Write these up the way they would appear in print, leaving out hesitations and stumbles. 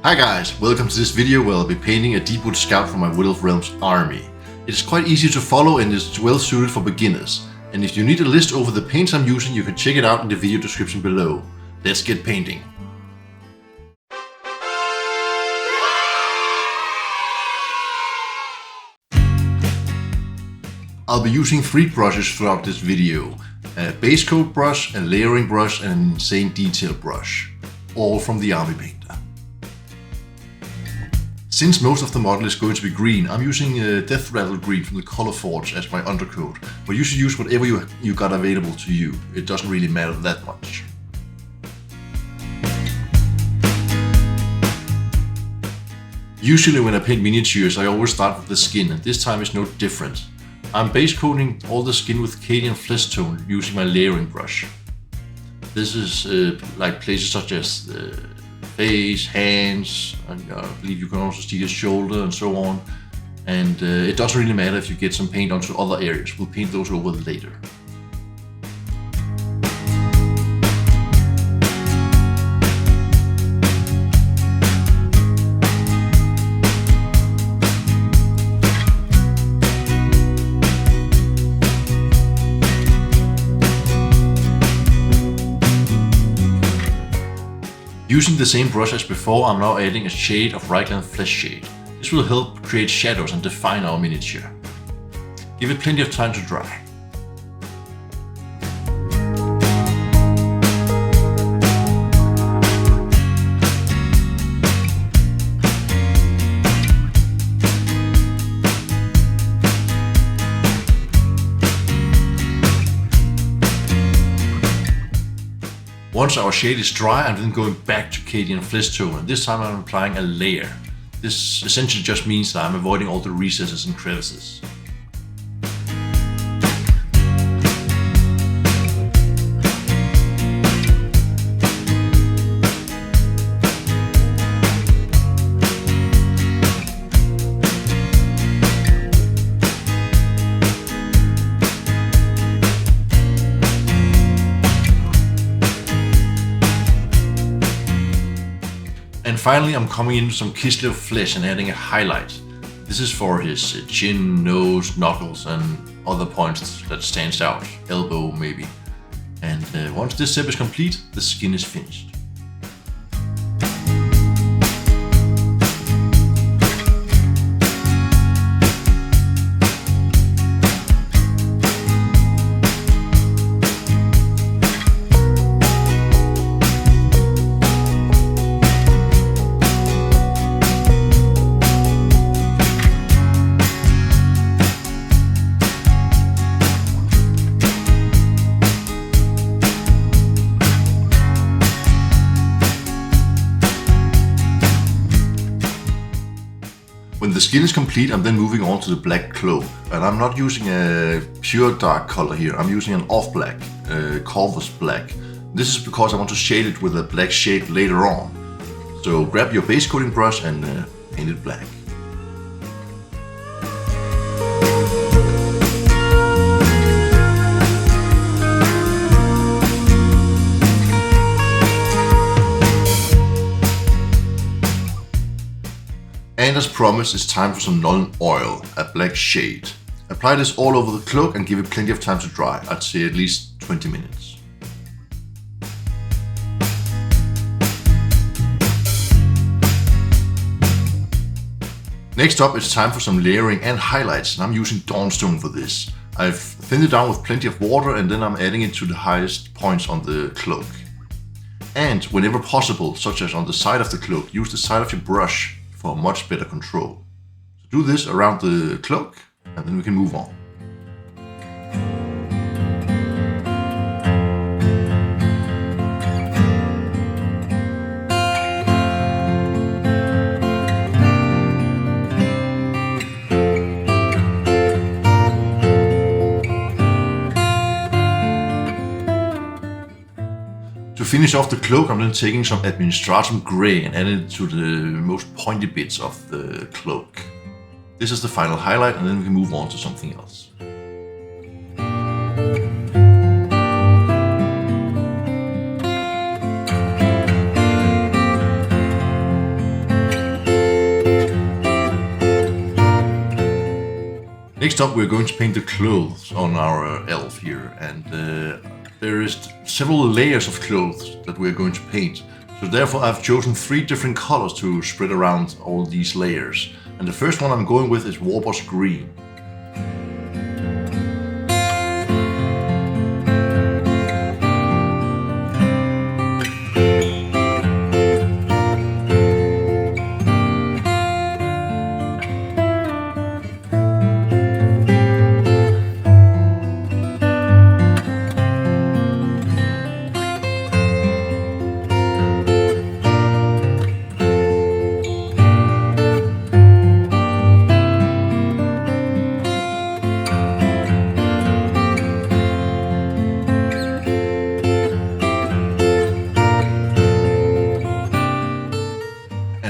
Hi guys, welcome to this video where I'll be painting a Deepwood Scout from my Wood Elf Realms army. It is quite easy to follow and is well suited for beginners. And if you need a list over the paints I'm using, you can check it out in the video description below. Let's get painting. I'll be using 3 brushes throughout this video. A base coat brush, a layering brush and an insane detail brush. All from the army painter. Since most of the model is going to be green, I'm using Death Rattle Green from the Color Forge as my undercoat, but you should use whatever you got available to you. It doesn't really matter that much. Usually when I paint miniatures, I always start with the skin, and this time is no different. I'm base coating all the skin with Cadian Fleshtone using my layering brush. This is like places such as face, hands, and I believe you can also see the shoulder and so on. And it doesn't really matter if you get some paint onto other areas, we'll paint those over later. Using the same brush as before, I'm now adding a shade of Reikland Fleshshade. This will help create shadows and define our miniature. Give it plenty of time to dry. Once our shade is dry, I'm then going back to Cadian Fleshtone, and this time I'm applying a layer. This essentially just means that I'm avoiding all the recesses and crevices. And finally, I'm coming in with some Kislev Flesh and adding a highlight. This is for his chin, nose, knuckles and other points that stands out, elbow maybe. And once this step is complete, the skin is finished. When the skin is complete, I'm then moving on to the black cloak. And I'm not using a pure dark color here, I'm using an off-black, Corvus Black. This is because I want to shade it with a black shade later on. So grab your base coating brush and paint it black. And as promised, it's time for some Nuln Oil, a black shade. Apply this all over the cloak and give it plenty of time to dry, I'd say at least 20 minutes. Next up, it's time for some layering and highlights, and I'm using Dawnstone for this. I've thinned it down with plenty of water and then I'm adding it to the highest points on the cloak. And whenever possible, such as on the side of the cloak, use the side of your brush for much better control. So do this around the cloak and then we can move on. To finish off the cloak, I'm then taking some Administratum Grey and adding it to the most pointy bits of the cloak. This is the final highlight and then we can move on to something else. Next up, we're going to paint the clothes on our elf here, and there is several layers of clothes that we're going to paint. So therefore I've chosen 3 different colors to spread around all these layers. And the first one I'm going with is Warboss Green.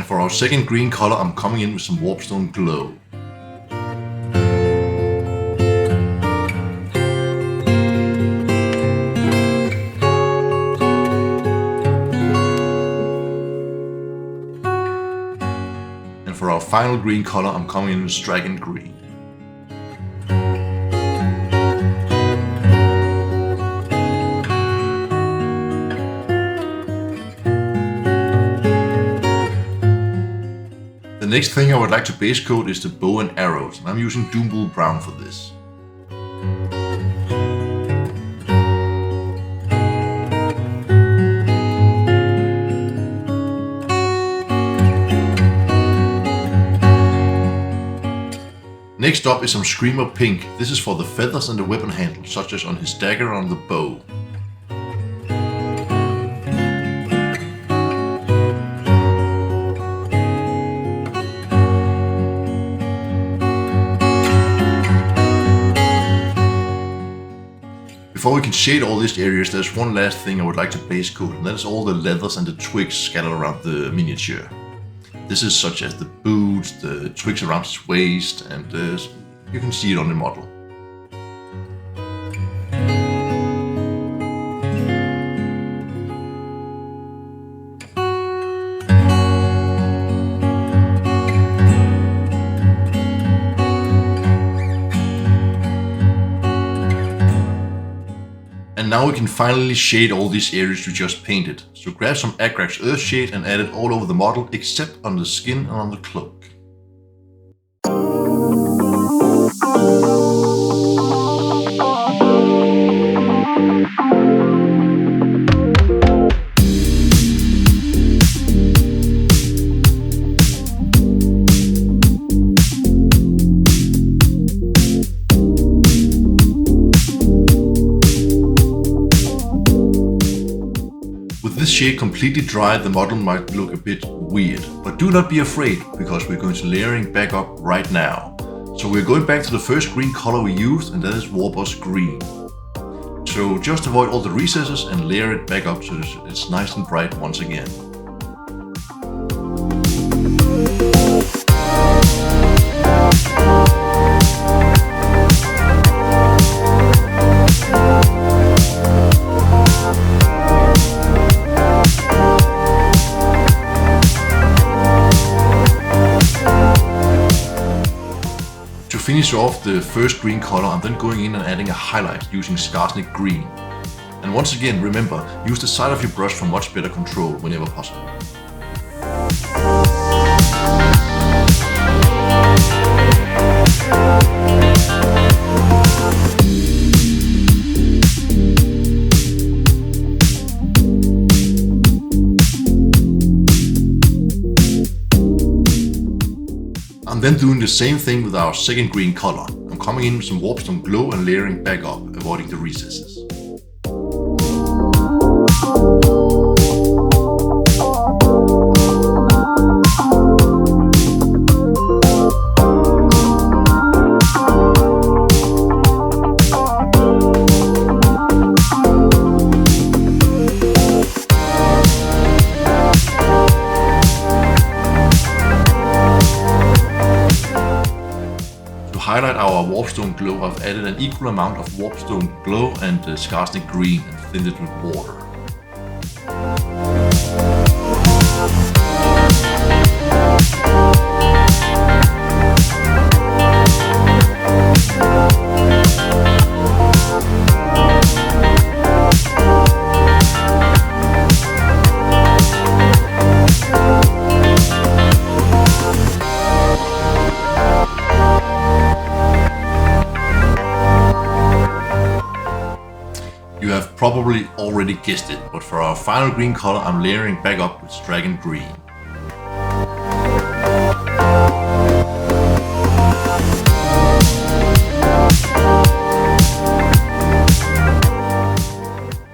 For our second green color, I'm coming in with some Warpstone Glow. And for our final green color, I'm coming in with Straken Green. The next thing I would like to base coat is the bow and arrows, and I'm using Doombull Brown for this. Next up is some Screamer Pink. This is for the feathers and the weapon handle, such as on his dagger and on the bow. Before we can shade all these areas, there's one last thing I would like to base coat, and that is all the leathers and the twigs scattered around the miniature. This is such as the boots, the twigs around his waist, and you can see it on the model. And now we can finally shade all these areas we just painted. So grab some Agrax Earthshade and add it all over the model except on the skin and on the cloak. This shade completely dry, the model might look a bit weird, but do not be afraid, because we're going to layering back up right now. So we're going back to the first green color we used, and that is Warboss Green. So just avoid all the recesses and layer it back up so it's nice and bright once again. To finish off the first green color, I'm then going in and adding a highlight using Skarsnik Green. And once again, remember, use the side of your brush for much better control whenever possible. I'm then doing the same thing with our second green color. I'm coming in with some Warpstone Glow and layering back up, avoiding the recesses. To highlight our Warpstone Glow, I've added an equal amount of Warpstone Glow and Skarsnik Green and thinned it with water. probably already guessed it, but for our final green color I'm layering back up with Straken Green.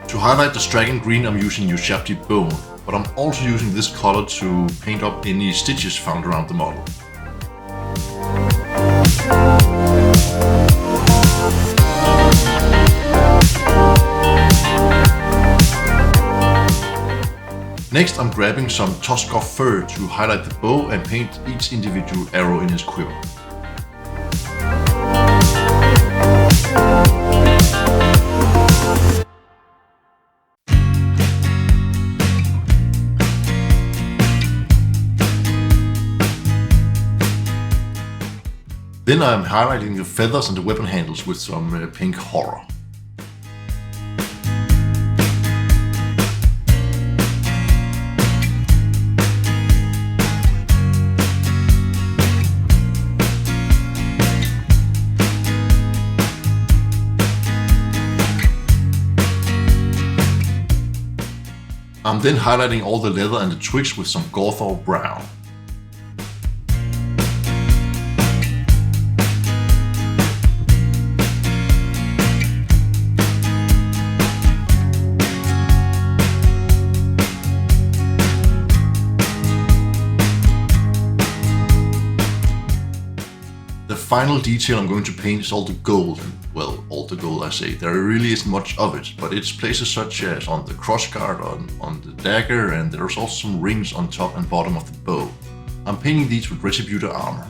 To highlight the Straken Green I'm using Ushabti Bone, but I'm also using this color to paint up any stitches found around the model. Next I'm grabbing some Tuskgor Fur to highlight the bow and paint each individual arrow in his quiver. Then I'm highlighting the feathers and the weapon handles with some pink horror. I'm then highlighting all the leather and the twigs with some Gorthor Brown. The final detail I'm going to paint is all the gold. Well, all the gold I say. There really isn't much of it, but it's places such as on the crossguard, on the dagger, and there's also some rings on top and bottom of the bow. I'm painting these with Retributor Armour.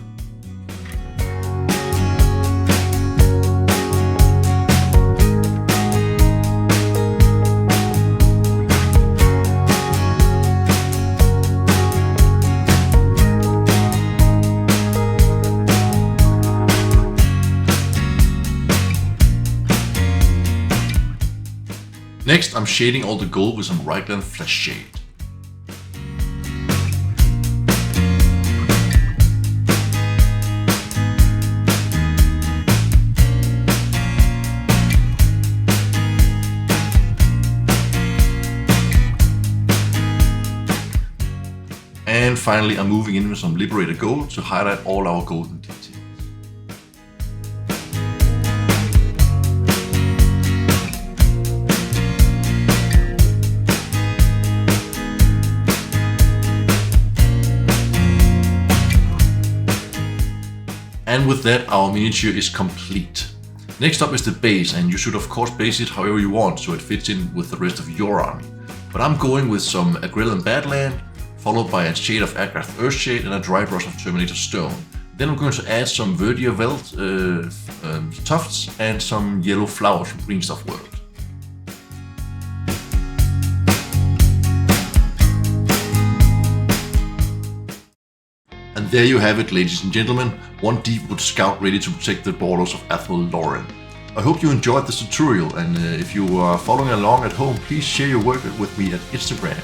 Next I'm shading all the gold with some Reikland Fleshshade. And finally I'm moving in with some Liberator Gold to highlight all our golden details. And with that, our miniature is complete. Next up is the base, and you should of course base it however you want so it fits in with the rest of your army. But I'm going with some Agrellan Badland, followed by a shade of Agrax Earthshade and a dry brush of Terminator Stone. Then I'm going to add some Verdure Veld tufts and some yellow flowers from Green Stuff World. And there you have it, ladies and gentlemen, one Deepwood Scout ready to protect the borders of Athel Loren. I hope you enjoyed this tutorial, and if you are following along at home, please share your work with me at Instagram.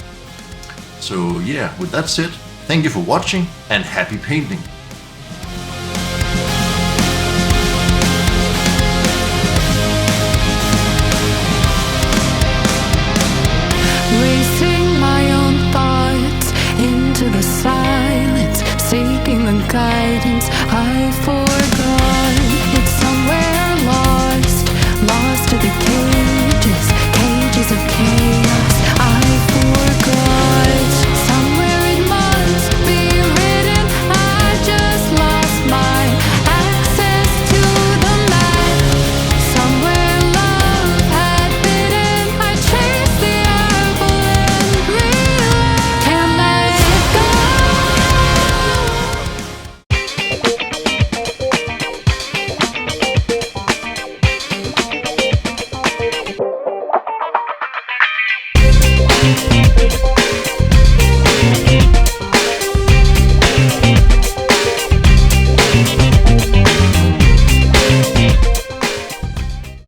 So yeah, with that said, thank you for watching and happy painting!